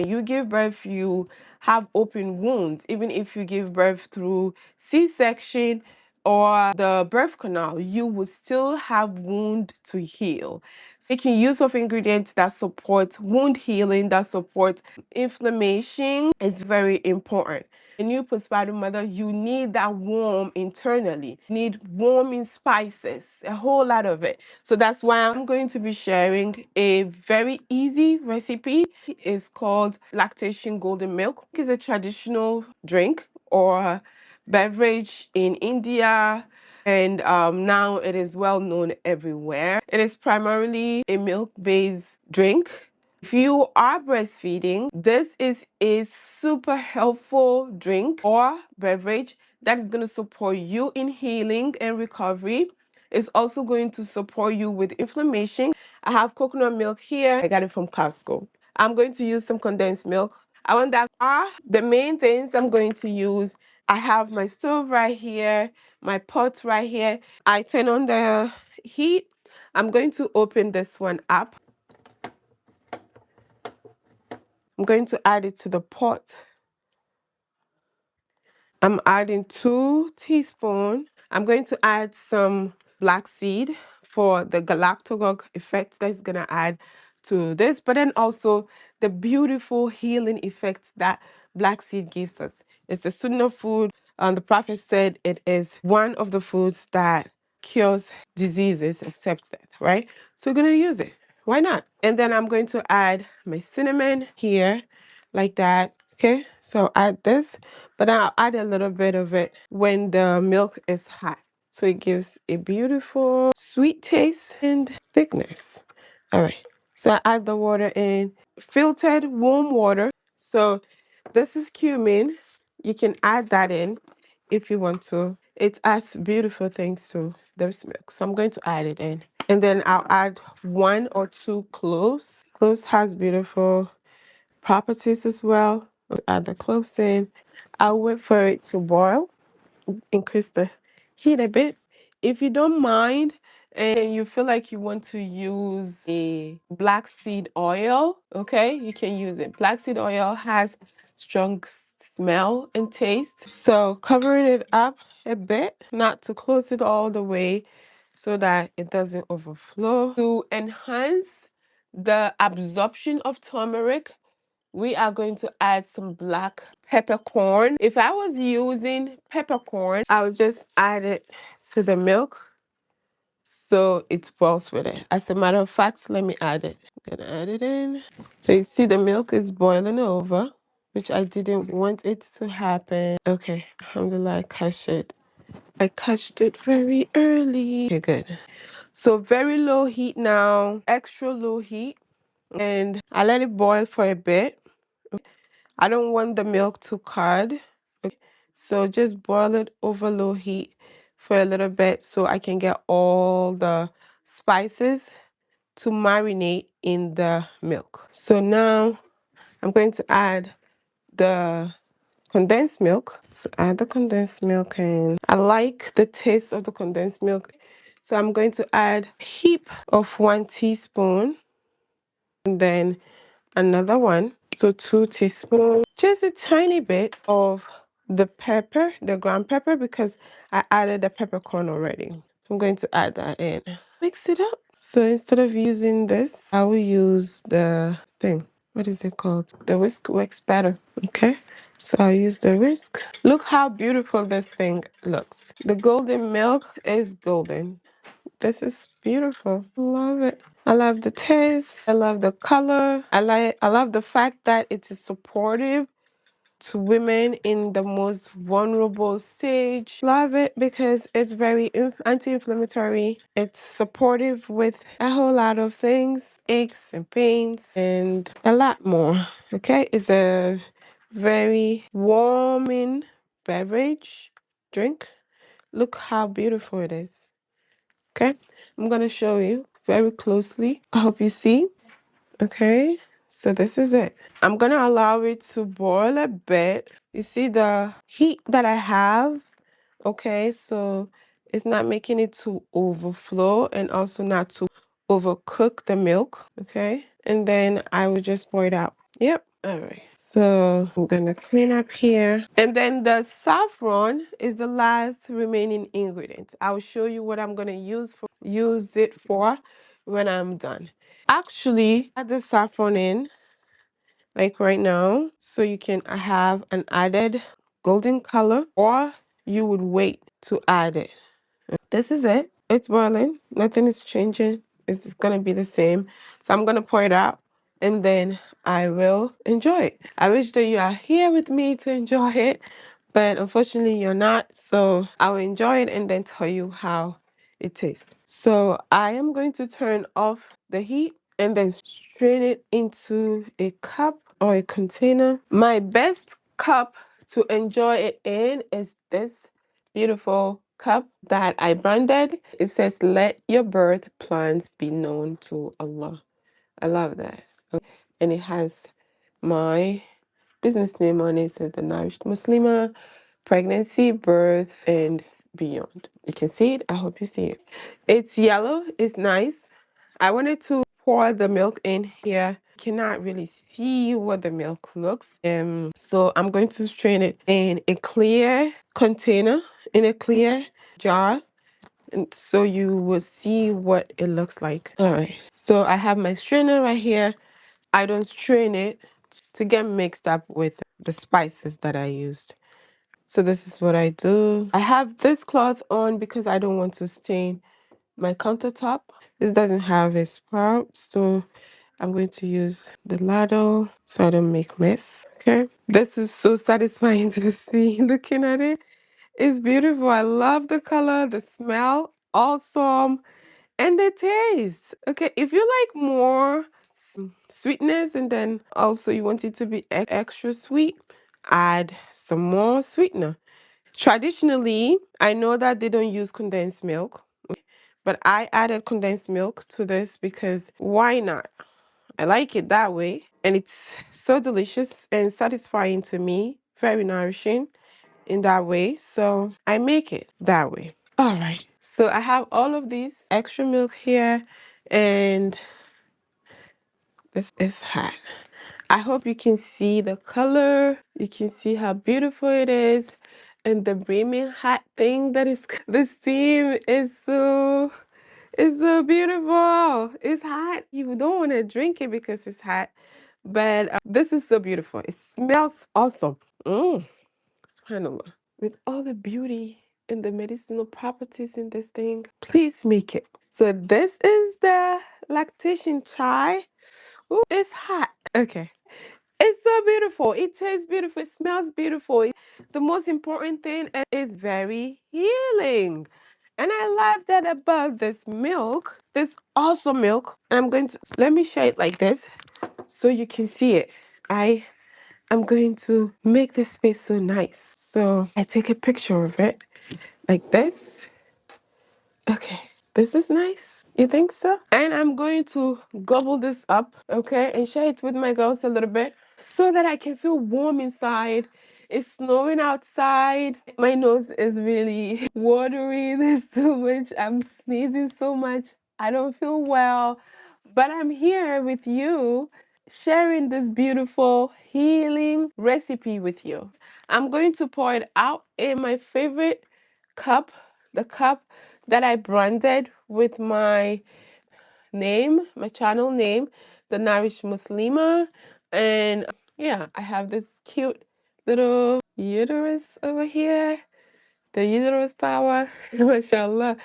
When you give birth, you have open wounds. Even if you give birth through C-section or the birth canal, you will still have wound to heal. So making use of ingredients that support wound healing, that support inflammation is very important. A new postpartum mother, you need that warm internally. You need warming spices, a whole lot of it. So that's why I'm going to be sharing a very easy recipe. It's called Lactation Golden Milk. It's a traditional drink or beverage in India, and now it is well known everywhere. It is primarily a milk-based drink. If you are breastfeeding, this is a super helpful drink or beverage that is going to support you in healing and recovery. It's also going to support you with inflammation. I have coconut milk here. I got it from Costco. I'm going to use some condensed milk. I want that are the main things I'm going to use. I have my stove right here, my pot right here. I turn on the heat. I'm going to open this one up. I'm going to add it to the pot. I'm adding 2 teaspoons. I'm going to add some black seed for the galactagogue effect that's going to add to this, but then also the beautiful healing effects that black seed gives us. It's a sunnah food. The Prophet said it is one of the foods that cures diseases except death, right? So we're going to use it. Why not? And then I'm going to add my cinnamon here like that. Okay, so add this, but I'll add a little bit of it when the milk is hot. So it gives a beautiful sweet taste and thickness. All right, so I add the water in, filtered warm water. So this is cumin. You can add that in if you want to. It adds beautiful things to this milk. So I'm going to add it in. And then I'll add 1 or 2 cloves. Cloves has beautiful properties as well. Add the cloves in. I'll wait for it to boil, increase the heat a bit. If you don't mind and you feel like you want to use a black seed oil, okay, you can use it. Black seed oil has strong smell and taste. So covering it up a bit, not to close it all the way so that it doesn't overflow. To enhance the absorption of turmeric, we are going to add some black peppercorn. If I was using peppercorn, I would just add it to the milk so it boils with it. As a matter of fact, let me add it. I'm gonna add it in. So you see the milk is boiling over, which I didn't want it to happen. Okay, alhamdulillah, I catch it. I catched it very early. Okay, good. So very low heat now, extra low heat, and I let it boil for a bit. I don't want the milk to curdle. Okay. So just boil it over low heat for a little bit so I can get all the spices to marinate in the milk. So now I'm going to add the condensed milk. So add the condensed milk in. I like the taste of the condensed milk. So I'm going to add a heap of 1 teaspoon and then another one. So 2 teaspoons, just a tiny bit of the pepper, the ground pepper, because I added the peppercorn already. So I'm going to add that in. Mix it up. So instead of using this, I will use the thing. What is it called? The whisk works better. Okay. So I'll use the whisk. Look how beautiful this thing looks. The golden milk is golden. This is beautiful. Love it. I love the taste. I love the color. I love the fact that it is supportive to women in the most vulnerable stage. Love it because it's very anti-inflammatory. It's supportive with a whole lot of things, aches and pains, and a lot more. Okay, it's a very warming beverage drink. Look how beautiful it is. Okay, I'm gonna show you very closely. I hope you see. Okay, so this is it. I'm gonna allow it to boil a bit. You see the heat that I have? Okay, so it's not making it to overflow and also not to overcook the milk. Okay, and then I will just pour it out. Yep, All right, so I'm gonna clean up here. And then the saffron is the last remaining ingredient. I'll show you what I'm gonna use it for when I'm done. Actually, add the saffron in like right now, so you can have an added golden color, or you would wait to add it. This is it. It's boiling. Nothing is changing. It's just gonna be the same. So I'm gonna pour it out and then I will enjoy it. I wish that you are here with me to enjoy it, but unfortunately you're not. So I'll enjoy it and then tell you how it tastes. So I am going to turn off the heat and then strain it into a cup or a container. My best cup to enjoy it in is this beautiful cup that I branded. It says, "Let your birth plans be known to Allah." I love that. And it has my business name on it. It says the Nourished Muslimah, pregnancy, birth, and beyond. You can see it. I hope you see it. It's yellow. It's nice. I wanted to pour the milk in here. Cannot really see what the milk looks. So I'm going to strain it in a clear container, in a clear jar. And so you will see what it looks like. All right. So I have my strainer right here. I don't strain it to get mixed up with the spices that I used. So this is what I do. I have this cloth on because I don't want to stain my countertop. This doesn't have a spout, so I'm going to use the ladle so I don't make mess. Okay. This is so satisfying to see. Looking at it, it's beautiful. I love the color, the smell, awesome, and the taste. Okay, if you like more sweetness and then also you want it to be extra sweet, add some more sweetener. Traditionally, I know that they don't use condensed milk, but I added condensed milk to this because why not? I like it that way, and it's so delicious and satisfying to me, very nourishing in that way. So I make it that way. All right. So I have all of these extra milk here, and this is hot. I hope you can see the color. You can see how beautiful it is. And the brimming hot thing that is the steam is so beautiful. It's hot. You don't want to drink it because it's hot. But this is so beautiful. It smells awesome. SubhanAllah. With all the beauty and the medicinal properties in this thing, please make it. So this is the lactation chai. Ooh, it's hot. Okay. It's so beautiful. It tastes beautiful. It smells beautiful. The most important thing is very healing. And I love that about this milk, this awesome milk. I'm going to let me share it like this so you can see it. I'm going to make this space so nice. So I take a picture of it like this. Okay, this is nice. You think so? And I'm going to gobble this up, okay, and share it with my girls a little bit so that I can feel warm inside. It's snowing outside. My nose is really watery. There's too much. I'm sneezing so much. I don't feel well, but I'm here with you sharing this beautiful healing recipe with you. I'm going to pour it out in my favorite cup, the cup that I branded with my name, my channel name, the Nourished Muslimah. And yeah, I have this cute little uterus over here. The uterus power, mashallah.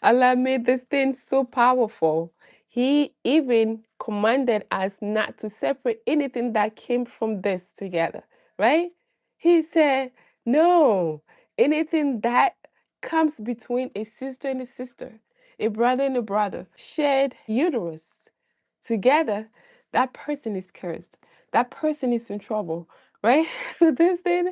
Allah made this thing so powerful. He even commanded us not to separate anything that came from this together, right? He said, no, anything that comes between a sister and a sister, a brother and a brother, shared uterus together, that person is cursed. That person is in trouble, right? So this thing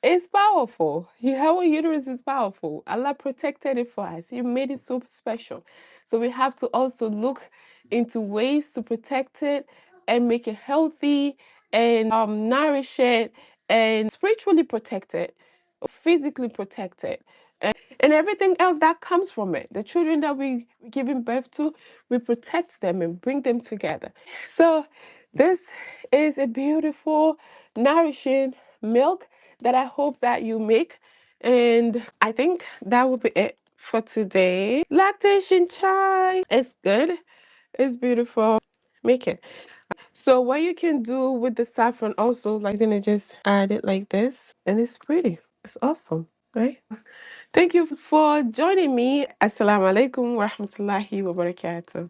is powerful. Our uterus is powerful. Allah protected it for us. He made it so special. So we have to also look into ways to protect it and make it healthy and nourish it and spiritually protect it, physically protect it, and everything else that comes from it. The children that we giving birth to, we protect them and bring them together. So This is a beautiful, nourishing milk that I hope that you make. And I think that will be it for today. Lactation chai is good. It's beautiful. Make it. So what you can do with the saffron also, like you're gonna just add it like this, and it's pretty. It's awesome, right? Thank you for joining me. Assalamu alaikum wa rahmatullahi wa barakatuh.